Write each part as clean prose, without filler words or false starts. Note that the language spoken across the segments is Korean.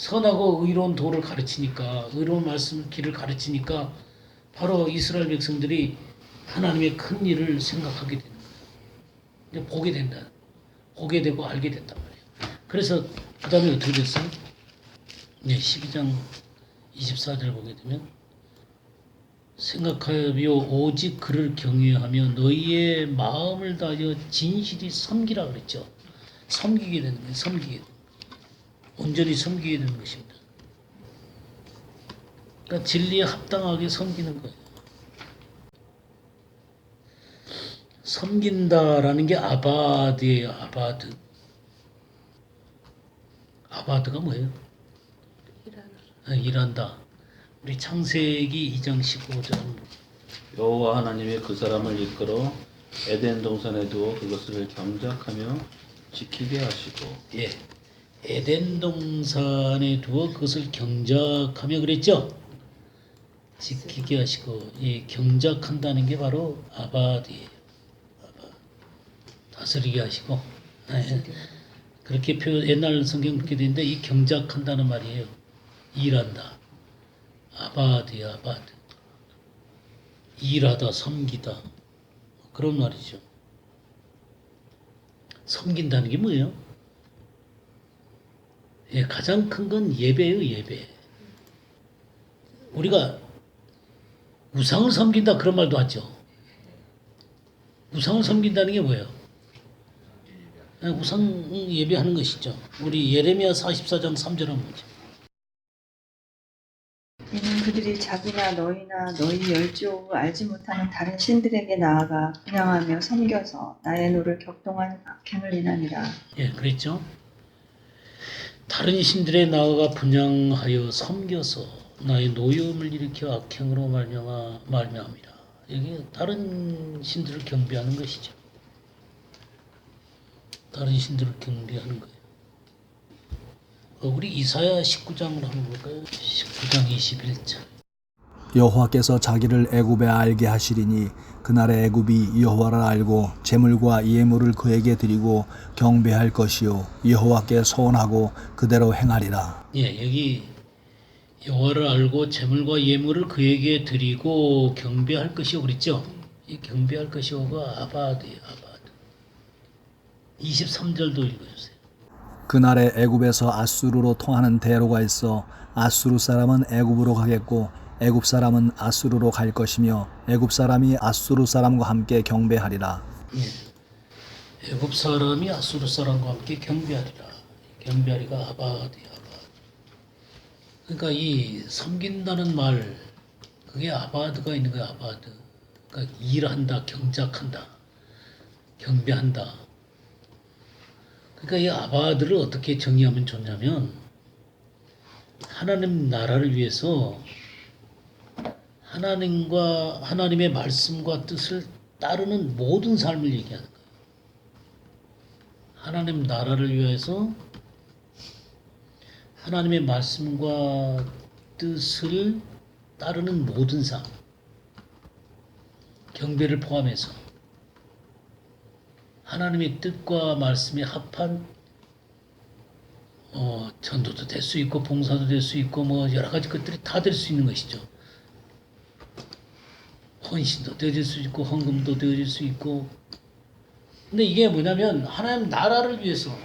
선하고 의로운 도를 가르치니까, 의로운 말씀 길을 가르치니까 바로 이스라엘 백성들이 하나님의 큰 일을 생각하게 되는 거예요. 이제 보게 된다. 보게 되고 알게 된단 말이에요. 그래서 그 다음에 어떻게 됐어요? 네, 12장 24절 보게 되면 생각하여 오직 그를 경외하며 너희의 마음을 다하여 진실이 섬기라 그랬죠. 섬기게 되는 거예요. 섬기게 되는 거예요. 온전히 섬기게 되는 것입니다. 그러니까 진리에 합당하게 섬기는 거예요. 섬긴다라는 게 아바드예요. 아바드. 아바드가 뭐예요? 일한다. 우리 창세기 2장 15절. 여호와 하나님이 그 사람을 이끌어 에덴 동산에 두어 그것을 경작하며 지키게 하시고. 예. 에덴 동산에 두어 그것을 경작하며 그랬죠? 지키게 하시고, 이 경작한다는 게 바로 아바드예요. 아바드. 다스리게 하시고. 예. 그렇게 옛날 성경 그렇게 되는데 이 경작한다는 말이에요. 일한다. 아바드야, 아바드. 일하다, 섬기다. 그런 말이죠. 섬긴다는 게 뭐예요? 예, 가장 큰 건 예배예요, 예배. 우리가 우상을 섬긴다 그런 말도 하죠. 우상을 섬긴다는 게 뭐예요? 우상 예배하는 것이죠. 우리 예레미야 44장 3절 한번 보죠. 이는 그들이 자기나 너희나 너희 열조 알지 못하는 다른 신들에게 나아가 분향하며 섬겨서 나의 노를 격동한 악행을 인하니라. 예, 그랬죠. 다른 신들에 나아가 분향하여 섬겨서 나의 노여움을 일으켜 악행으로 말미암이라. 이게 다른 신들을 경배하는 것이죠. 다른 신들을 경배하는 거예요. 우리 이사야 19장을 한번 볼까요? 19장 21절. 여호와께서 자기를 애굽에 알게 하시리니 그날의 애굽이 여호와를 알고 제물과 예물을 그에게 드리고 경배할 것이요 여호와께 소원하고 그대로 행하리라. 예, 여기 여호와를 알고 제물과 예물을 그에게 드리고 경배할 것이요 그랬죠? 이 경배할 것이요가 아바드예요, 아바드. 23절도 읽어주세요. 그날에 애굽에서 아수르로 통하는 대로가 있어 아수르 사람은 애굽으로 가겠고 애굽 사람은 아수르로 갈 것이며 애굽 사람이 아수르 사람과 함께 경배하리라. 예, 애굽 사람이 아수르 사람과 함께 경배하리라. 경배하리가 아바드야, 아바드. 그러니까 이 섬긴다는 말, 그게 아바드가 있는 거야, 아바드. 그러니까 일한다, 경작한다, 경배한다. 그러니까 이 아바드를 어떻게 정의하면 좋냐면 하나님 나라를 위해서 하나님과 하나님의 말씀과 뜻을 따르는 모든 삶을 얘기하는 거예요. 하나님 나라를 위해서 하나님의 말씀과 뜻을 따르는 모든 삶, 경배를 포함해서 하나님의 뜻과 말씀에 합한 전도도 될 수 있고 봉사도 될 수 있고 뭐 여러 가지 것들이 다 될 수 있는 것이죠. 헌신도 되어질 수 있고 헌금도 되어질 수 있고. 근데 이게 뭐냐면 하나님 나라를 위해서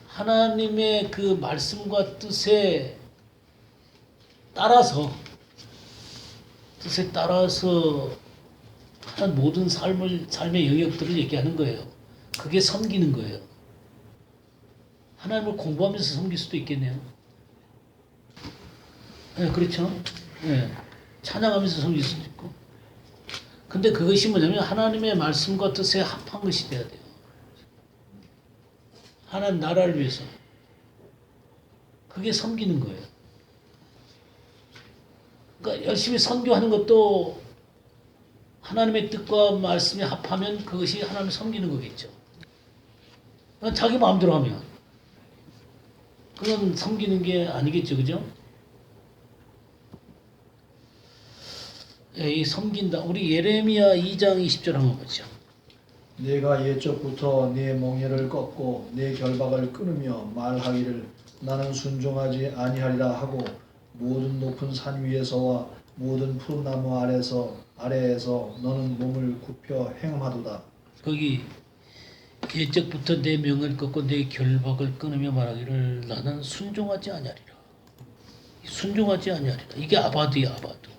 하나님의 그 말씀과 뜻에 따라서 하는 모든 삶의 영역들을 얘기하는 거예요. 그게 섬기는 거예요. 하나님을 공부하면서 섬길 수도 있겠네요. 네, 그렇죠. 네, 찬양하면서 섬길 수도 있고. 근데 그것이 뭐냐면 하나님의 말씀과 뜻에 합한 것이 돼야 돼요. 하나님 나라를 위해서. 그게 섬기는 거예요. 그러니까 열심히 선교하는 것도 하나님의 뜻과 말씀에 합하면 그것이 하나님을 섬기는 거겠죠. 자기 마음대로 하면 그건 섬기는 게 아니겠죠, 그죠? 이 섬긴다. 우리 예레미야 2장 20절 한번 보죠. 내가 옛적부터 내 멍에를 꺾고 내 결박을 끊으며 말하기를 나는 순종하지 아니하리라 하고 모든 높은 산 위에서와 모든 푸른 나무 아래에서 너는 몸을 굽혀 행함하도다. 거기 옛적부터 내 명을 꺾고 내 결박을 끊으며 말하기를 나는 순종하지 아니하리라. 순종하지 아니하리라. 이게 아바드야, 아바드.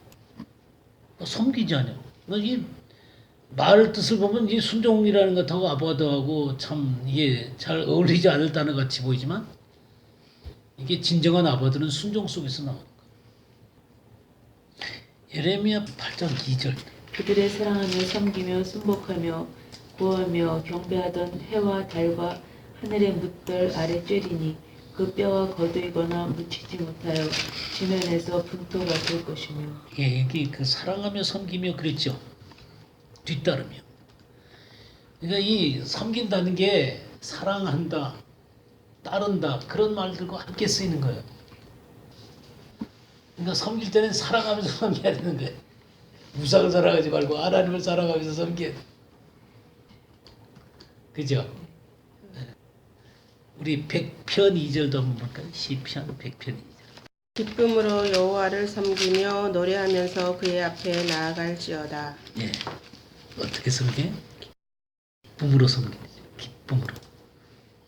섬기지 않냐. 이 말 뜻을 보면 이 순종이라는 것하고 아바드하고 참 이게 잘 어울리지 않을 단어 같이 보이지만 이게 진정한 아바드는 순종 속에서 나오는 거야. 예레미야 8장 2절. 그들의 사랑하며 섬기며 순복하며 구하며 경배하던 해와 달과 하늘의 뭇별 아래 쬐리니 그 뼈가 거두이거나 묻히지 못하여 지면에서 분토가 될 것이며. 예, 여기 그 사랑하며 섬기며 그랬죠. 뒤따르며. 그러니까 이 섬긴다는 게 사랑한다, 따른다 그런 말들과 함께 쓰이는 거예요. 그러니까 섬길 때는 사랑하면서 섬겨야 되는 거예요. 우상을 사랑하지 말고 하나님을 사랑하면서 섬겨야 돼. 그죠? 우리 100편 2절도 한번 볼까요? 시편 100편 2절. 기쁨으로 여호와를 섬기며 노래하면서 그의 앞에 나아갈지어다. 예. 어떻게 섬겨? 기쁨으로 섬기죠. 기쁨으로.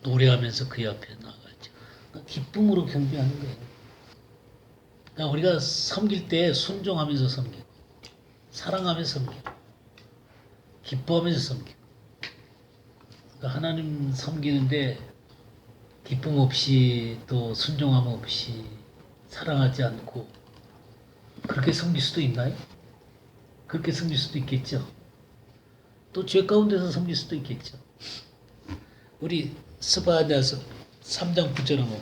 노래하면서 그의 앞에 나아갈지. 그러니까 기쁨으로 경배하는 거예요. 그러니까 우리가 섬길 때 순종하면서 섬기고, 사랑하면서 섬기고, 기뻐하면서 섬기고. 그러니까 하나님 섬기는데 기쁨 없이 또 순종함 없이 사랑하지 않고 그렇게 섬길 수도 있나요? 그렇게 섬길 수도 있겠죠. 또 죄 가운데서 섬길 수도 있겠죠. 우리 스바냐서 3장 9절 한번.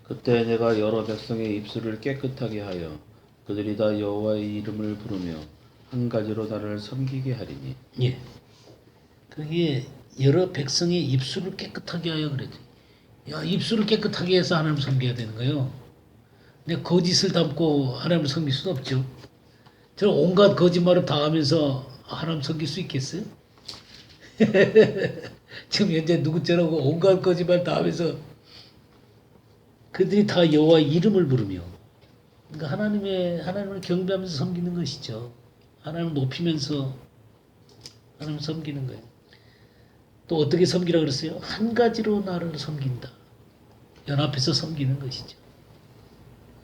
그때 내가 여러 백성의 입술을 깨끗하게 하여 그들이 다 여호와의 이름을 부르며 한 가지로 나를 섬기게 하리니. 예. 그게 여러 백성의 입술을 깨끗하게 하여 그랬지. 야, 입술을 깨끗하게 해서 하나님을 섬겨야 되는 거예요. 근데 거짓을 담고 하나님을 섬길 수는 없죠. 저 온갖 거짓말을 다 하면서 하나님 섬길 수 있겠어요? 지금 현재 누구처럼 온갖 거짓말 다 하면서 그들이 다 여호와의 이름을 부르며, 그러니까 하나님을 경배하면서 섬기는 것이죠. 하나님을 높이면서 하나님을 섬기는 거예요. 또 어떻게 섬기라 그랬어요? 한 가지로 나를 섬긴다. 연합해서 섬기는 것이죠.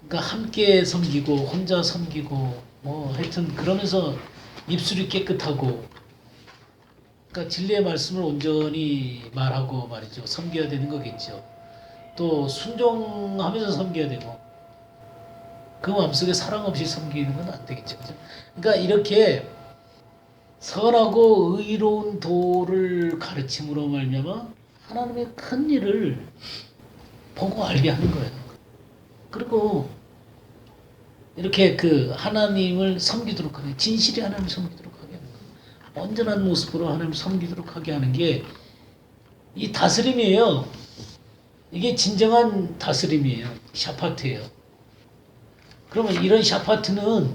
그러니까 함께 섬기고 혼자 섬기고 뭐 하여튼 그러면서 입술이 깨끗하고, 그러니까 진리의 말씀을 온전히 말하고 말이죠. 섬겨야 되는 거겠죠. 또 순종하면서 섬겨야 되고, 그 마음속에 사랑 없이 섬기는 건 안 되겠죠. 그죠? 그러니까 이렇게 선하고 의로운 도를 가르침으로 말미암아 하나님의 큰 일을 보고 알게 하는 거예요. 그리고 이렇게 그 하나님을 섬기도록 하게, 진실히 하나님을 섬기도록 하게 하는 거예요. 온전한 모습으로 하나님을 섬기도록 하게 하는 게 이 다스림이에요. 이게 진정한 다스림이에요. 샤파트예요. 그러면 이런 샤파트는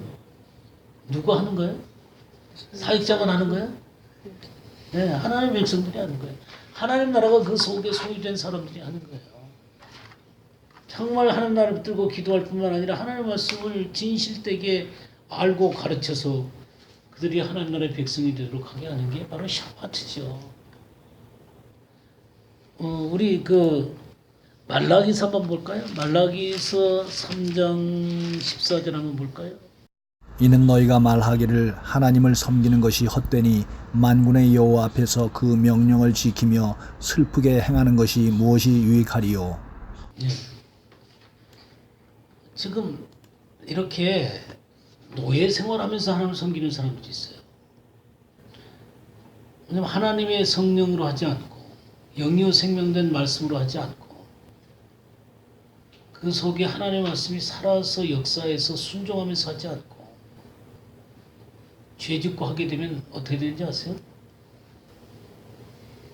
누가 하는 거예요? 사역자가 하는 거예요? 네, 하나님 백성들이 하는 거예요. 하나님 나라가 그 속에 소유된 사람들이 하는 거예요. 정말 하나님 나라를 붙들고 기도할 뿐만 아니라 하나님의 말씀을 진실되게 알고 가르쳐서 그들이 하나님 나라의 백성이 되도록 하게 하는 게 바로 샤파트죠. 우리 그 말라기서 한번 볼까요? 말라기서 3장 14절 한번 볼까요? 이는 너희가 말하기를 하나님을 섬기는 것이 헛되니 만군의 여호와 앞에서 그 명령을 지키며 슬프게 행하는 것이 무엇이 유익하리요. 네. 지금 이렇게 노예 생활하면서 하나님을 섬기는 사람들이 있어요. 왜냐면 하나님의 성령으로 하지 않고 영이요 생명된 말씀으로 하지 않고 그 속에 하나님의 말씀이 살아서 역사해서 순종하면서 하지 않고 죄 짓고 하게 되면 어떻게 되는지 아세요?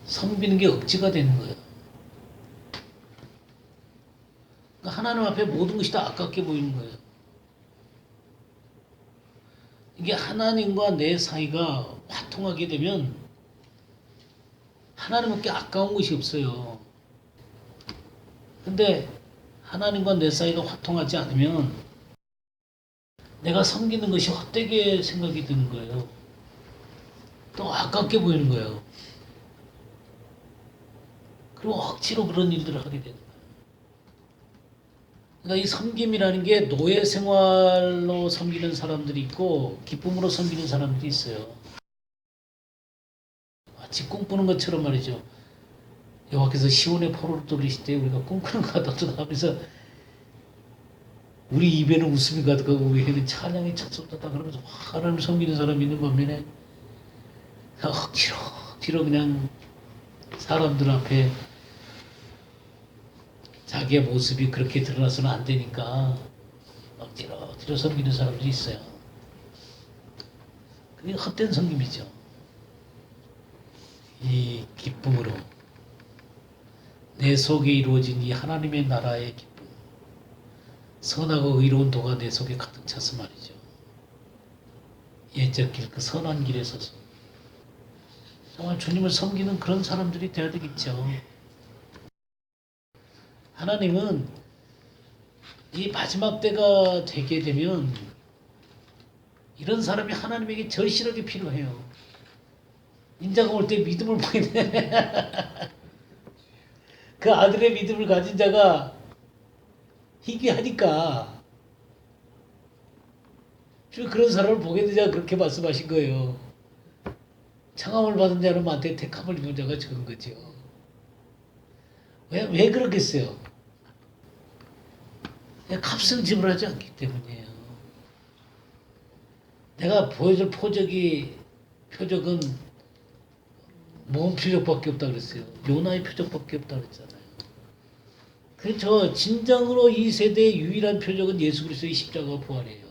섬기는 게 억지가 되는 거예요. 그러니까 하나님 앞에 모든 것이 다 아깝게 보이는 거예요. 이게 하나님과 내 사이가 화통하게 되면 하나님께 아까운 것이 없어요. 근데 하나님과 내 사이가 화통하지 않으면 내가 섬기는 것이 헛되게 생각이 드는 거예요. 또 아깝게 보이는 거예요. 그리고 억지로 그런 일들을 하게 되는 거예요. 그러니까 이 섬김이라는 게 노예 생활로 섬기는 사람들이 있고 기쁨으로 섬기는 사람들이 있어요. 마치 꿈꾸는 것처럼 말이죠. 여호와께서 시온의 포로를 돌리실 때 우리가 꿈꾸는 것 같다 하면서 우리 입에는 웃음이 가득하고 우리에는 찬양이 찼었다 그러면서 하나님을 섬기는 사람이 있는 반면에 억지로 그냥 사람들 앞에 자기의 모습이 그렇게 드러나서는 안 되니까 억지로 섬기는 사람들이 있어요. 그게 헛된 섬김이죠. 이 기쁨으로 내 속에 이루어진 이 하나님의 나라의 기쁨, 선하고 의로운 도가 내 속에 가득 차서 말이죠. 옛적 길, 그 선한 길에 서서 정말 주님을 섬기는 그런 사람들이 되어야 되겠죠. 하나님은 이 마지막 때가 되게 되면 이런 사람이 하나님에게 절실하게 필요해요. 인자가 올 때 믿음을 보이네. 그 아들의 믿음을 가진 자가 희귀하니까 주님 그런 사람을 보게 되자 그렇게 말씀하신 거예요. 청함을 받은 자는 많되 택함을 입은 자가 적은 거죠. 왜 그렇겠어요? 값을 지불하지 않기 때문이에요. 내가 보여줄 표적은 뭔 표적밖에 없다 그랬어요. 요나의 표적밖에 없다 그랬잖아요. 그렇죠. 진정으로 이 세대의 유일한 표적은 예수 그리스도의 십자가 부활이에요.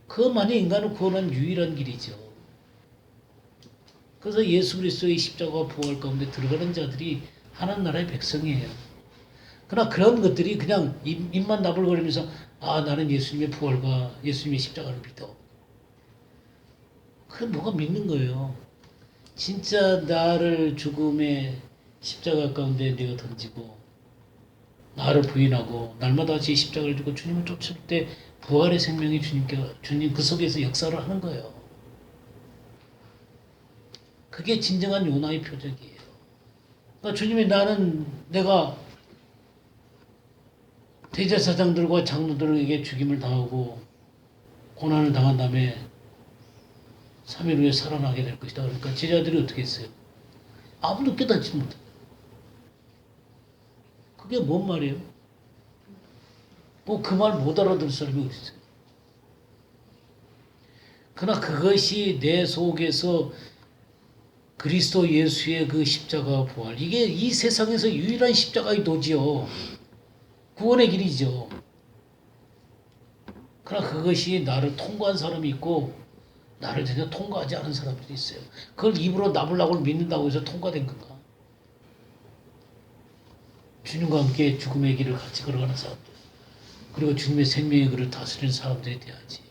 그것만이 인간을 구원한 유일한 길이죠. 그래서 예수 그리스도의 십자가 부활 가운데 들어가는 자들이 하나님 나라의 백성이에요. 그러나 그런 것들이 그냥 입만 나불거리면서 나는 예수님의 부활과 예수님의 십자가를 믿어. 그게 뭐가 믿는 거예요. 진짜 나를 죽음의 십자가 가운데 내가 던지고 나를 부인하고 날마다 제 십자가를 지고 주님을 쫓을 때 부활의 생명이 주님 그 속에서 역사를 하는 거예요. 그게 진정한 요나의 표적이에요. 그러니까 주님이 내가 대제사장들과 장로들에게 죽임을 당하고 고난을 당한 다음에 3일 후에 살아나게 될 것이다. 그러니까 제자들이 어떻게 했어요? 아무도 깨닫지 못해. 그게 뭔 말이에요? 그 말 못 알아들을 사람이 어디 있어요? 그러나 그것이 내 속에서 그리스도 예수의 그 십자가 부활, 이게 이 세상에서 유일한 십자가의 도지요. 구원의 길이죠. 그러나 그것이 나를 통과한 사람이 있고 나를 전혀 통과하지 않은 사람들이 있어요. 그걸 입으로 나불나불 믿는다고 해서 통과된 건가? 주님과 함께 죽음의 길을 같이 걸어가는 사람들, 그리고 주님의 생명의 길을 다스리는 사람들이 돼야지.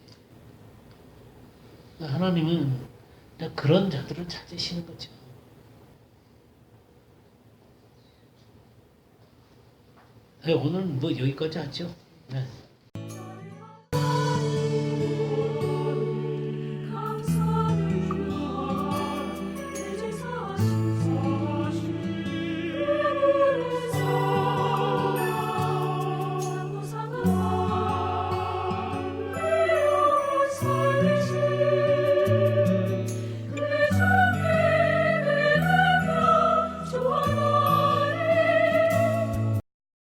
하나님은 그런 자들을 찾으시는 거죠. 오늘 여기까지 하죠. 네.